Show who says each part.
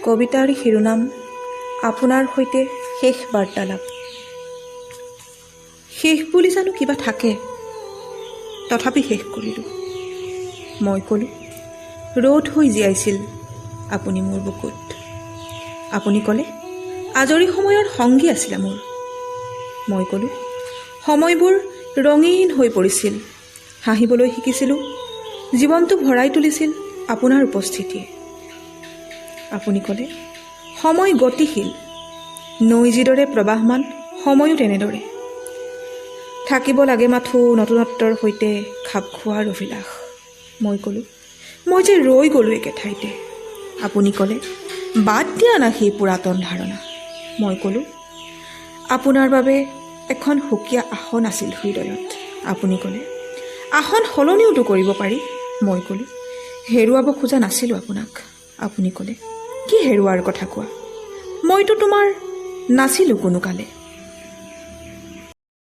Speaker 1: কবিতাৰ শিৰোনাম আপোনাৰ সৈতে শেষ বাৰ্তালাপ। শেষ বুলি জানো কিবা থাকে, তথাপি শেষ কৰিলোঁ। মই ক'লোঁ, ৰ'দ হৈ জীয়াইছিল আপুনি মোৰ বুকুত। আপুনি ক'লে, আজৰি সময়ৰ সংগী আছিলে মোৰ। মই ক'লোঁ, সময়বোৰ ৰঙীন হৈ পৰিছিল, হাঁহিবলৈ শিকিছিলোঁ, জীৱনটো ভৰাই তুলিছিল আপোনাৰ উপস্থিতিয়ে। আপুনি ক'লে, সময় গতিশীল, নৈ যিদৰে প্ৰবাহমান সময়ো তেনেদৰে। থাকিব লাগে মাথো নতুনত্বৰ সৈতে খাপ খোৱাৰ অভিলাষ। মই ক'লোঁ, মই যে ৰৈ গ'লোঁ একে ঠাইতে। আপুনি ক'লে, বাদ দিয়া না সেই পুৰাতন ধাৰণা। মই ক'লোঁ, আপোনাৰ বাবে এখন সুকীয়া আসন আছিল হৃদয়ত। আপুনি ক'লে, আসন সলনিওতো কৰিব পাৰি। মই ক'লোঁ, হেৰুৱাব খোজা নাছিলোঁ আপোনাক। আপুনি ক'লে, কি হেৰুৱাৰ কথা কোৱা? মইতো তোমাৰ নাছিলোঁ কোনো কালে।